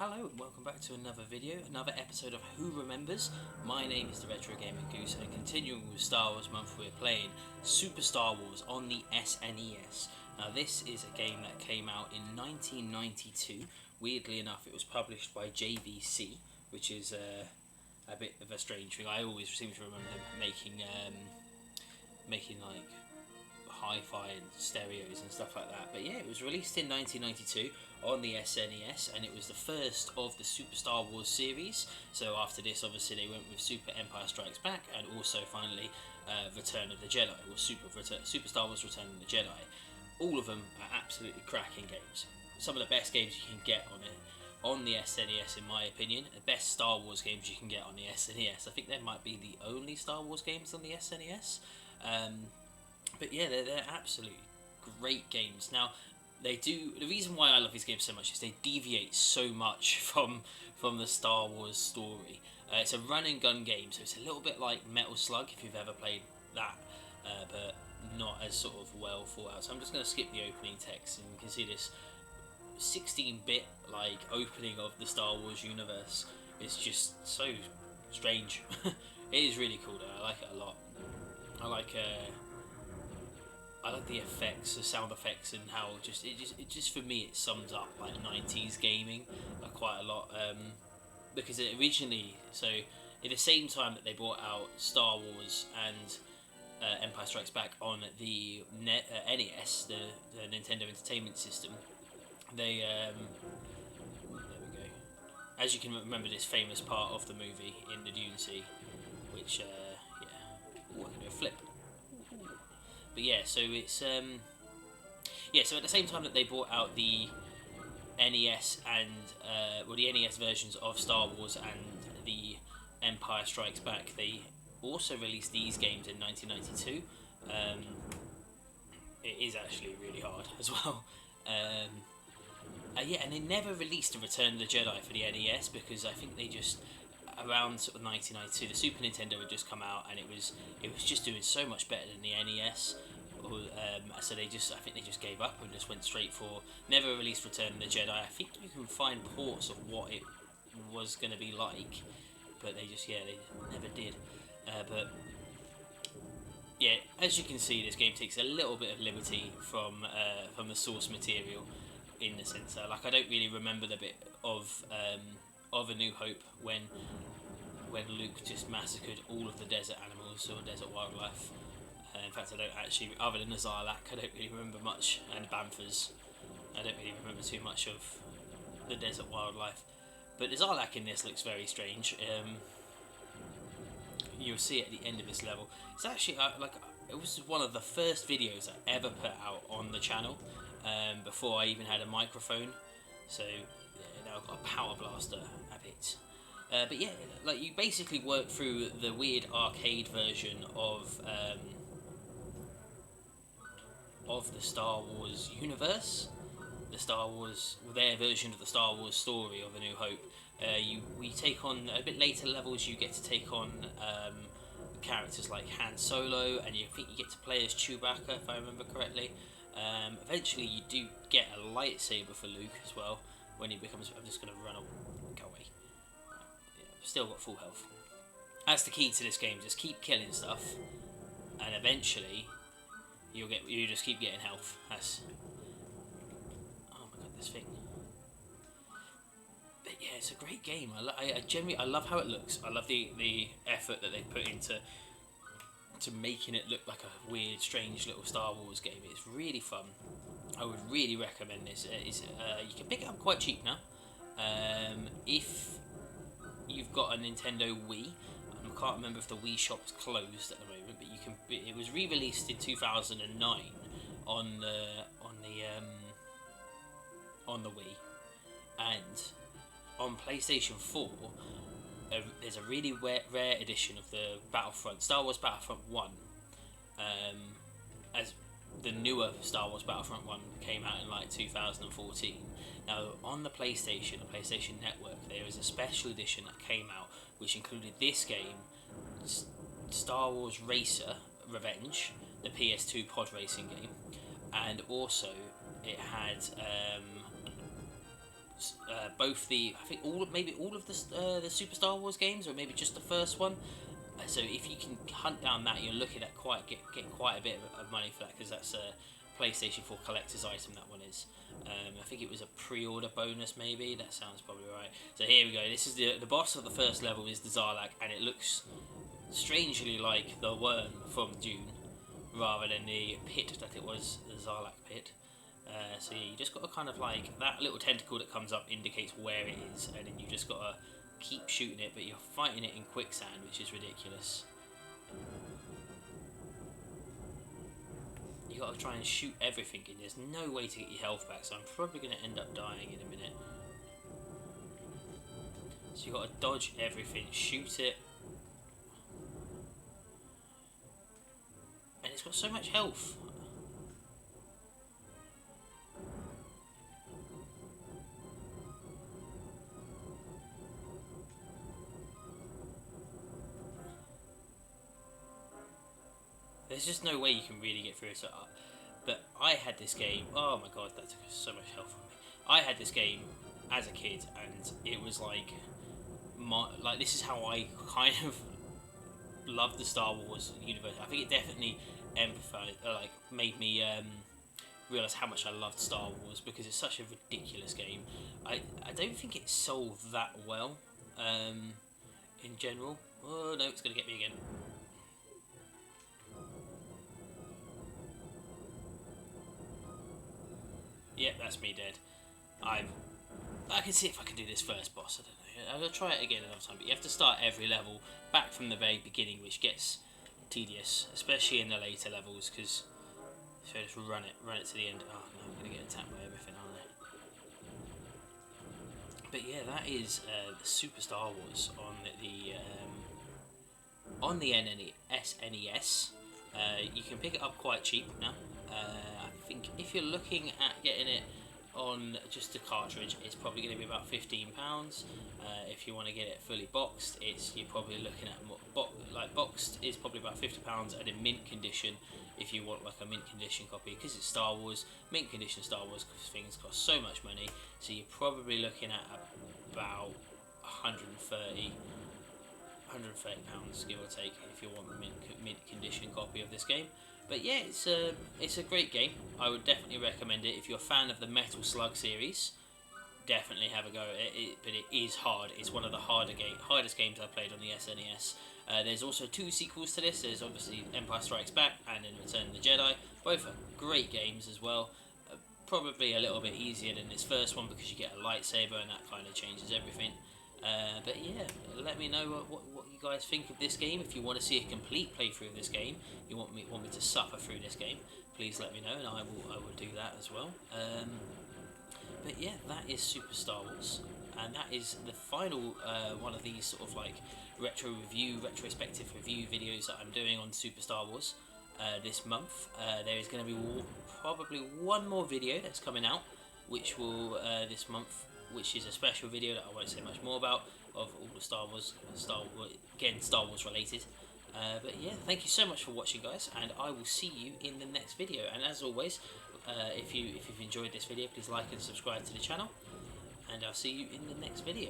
Hello and welcome back to another video, another episode of Who Remembers. My name is the Retro Gaming Goose, and continuing with Star Wars Month, we're playing Super Star Wars on the SNES. Now this is a game that came out in 1992. Weirdly enough, it was published by JVC, which is a bit of a strange thing. I always seem to remember them making like hi-fi and stereos and stuff like that. But yeah, it was released in 1992 on the SNES, and it was the first of the Super Star Wars series. So after this, obviously, they went with Super Empire Strikes Back, and also finally Return of the Jedi, or Super Star Wars Return of the Jedi. All of them are absolutely cracking games. Some of the best games you can get on the SNES, in my opinion. The best Star Wars games you can get on the SNES. I think there might be the only Star Wars games on the SNES. But yeah, they're absolutely great games. Now, the reason why I love these games so much is they deviate so much from the Star Wars story. It's a run and gun game, so it's a little bit like Metal Slug, if you've ever played that, but not as sort of well thought out. So I'm just going to skip the opening text, and you can see this 16-bit like opening of the Star Wars universe. It's just so strange. It is really cool though. I like it a lot. I like the effects, the sound effects, and how it just for me it sums up like 90s gaming quite a lot. Because it originally, so at the same time that they brought out Star Wars and Empire Strikes Back on the NES, the Nintendo Entertainment System, they there we go. As you can remember, this famous part of the movie in the Dune Sea, which yeah, ooh, I can do a flip. But yeah, so it's so at the same time that they brought out the NES and the NES versions of Star Wars and the Empire Strikes Back, they also released these games in 1992. It is actually really hard as well. Yeah, and they never released a Return of the Jedi for the NES because I think they just around sort of 1992, the Super Nintendo had just come out, and it was just doing so much better than the NES. So I think they just gave up and just went straight for never released Return of the Jedi. I think you can find ports of what it was going to be like, but they never did. But yeah, as you can see, this game takes a little bit of liberty from the source material, in the sense that I don't really remember the bit of A New Hope when Luke just massacred all of the desert animals or desert wildlife. In fact, I don't actually, other than the Zarlak, I don't really remember much, and Banthas, I don't really remember too much of the desert wildlife. But the Zarlak in this looks very strange. You'll see it at the end of this level. It's actually it was one of the first videos I ever put out on the channel, before I even had a microphone. So now I've got a power blaster a bit. But yeah, like you basically work through the weird arcade version of the Star Wars universe, their version of the Star Wars story of A New Hope. We take on a bit later levels. You get to take on characters like Han Solo, and you think you get to play as Chewbacca, if I remember correctly. Eventually, you do get a lightsaber for Luke as well when he becomes. I'm just going to go away. Yeah, still got full health. That's the key to this game. Just keep killing stuff, and eventually you just keep getting health. That's, oh my god, this thing. But yeah, it's a great game. I love how it looks. I love the effort that they put into making it look like a weird, strange little Star Wars game. It's really fun. I would really recommend this. You can pick it up quite cheap now. If you've got a Nintendo Wii, I can't remember if the Wii shop's closed at the moment, but you can. It was re-released in 2009 on the Wii, and on PlayStation 4. There's a really rare edition of the Star Wars Battlefront 1, as the newer Star Wars Battlefront 1 came out in like 2014. Now on the PlayStation Network, there is a special edition that came out which included this game, Star Wars Racer Revenge, the PS2 pod racing game, and also it had both I think maybe all of the Super Star Wars games, or maybe just the first one. So if you can hunt down that, you're looking at get quite a bit of money for that, because that's a PlayStation 4 collector's item, that one is. I think it was a pre-order bonus, maybe. That sounds probably right. So here we go. This is the boss of the first level is the Zarlak, and it looks strangely like the worm from Dune, rather than the pit that it was, the Zarlak pit. So you just got to kind of like, that little tentacle that comes up indicates where it is, and then you just got to keep shooting it, but you're fighting it in quicksand, which is ridiculous. You got to try and shoot everything, and there's no way to get your health back, so I'm probably going to end up dying in a minute. So you got to dodge everything, shoot it, and it's got so much health. There's just no way you can really get through it. But I had this game. Oh my god, that took so much health from me. I had this game as a kid, and it was like this is how I kind of loved the Star Wars universe. I think it definitely made me realize how much I loved Star Wars, because it's such a ridiculous game. I don't think it sold that well in general. Oh no, it's gonna get me again. Yep, that's me dead. I can see if I can do this first boss. I don't know. I'll try it again another time. But you have to start every level back from the very beginning, which gets tedious, especially in the later levels. Because so just run it to the end. Oh no, I'm gonna get attacked by everything, aren't I? But yeah, that is the Super Star Wars on the SNES. You can pick it up quite cheap now. I think if you're looking at getting it on just a cartridge, it's probably going to be about £15. If you want to get it fully boxed, you're probably looking at boxed is probably about £50, and in mint condition, if you want like a mint condition copy, because it's Star Wars, mint condition Star Wars things cost so much money, so you're probably looking at about 130 £130, give or take, if you want the mint condition copy of this game. But yeah, it's a great game. I would definitely recommend it if you're a fan of the Metal Slug series. Definitely have a go at it, but it is hard. It's one of the hardest games I've played on the SNES. There's also 2 sequels to this. There's obviously Empire Strikes Back and then Return of the Jedi. Both are great games as well. Probably a little bit easier than this first one, because you get a lightsaber and that kind of changes everything. But yeah, let me know what you guys think of this game. If you want to see a complete playthrough of this game, you want me to suffer through this game, please let me know, and I will do that as well. But yeah, that is Super Star Wars, and that is the final one of these sort of like retrospective review videos that I'm doing on Super Star Wars this month. There is going to be probably one more video that's coming out, which will this month, which is a special video that I won't say much more about, of all the Star Wars related. But yeah, thank you so much for watching, guys, and I will see you in the next video. And as always, if you've enjoyed this video, please like and subscribe to the channel, and I'll see you in the next video.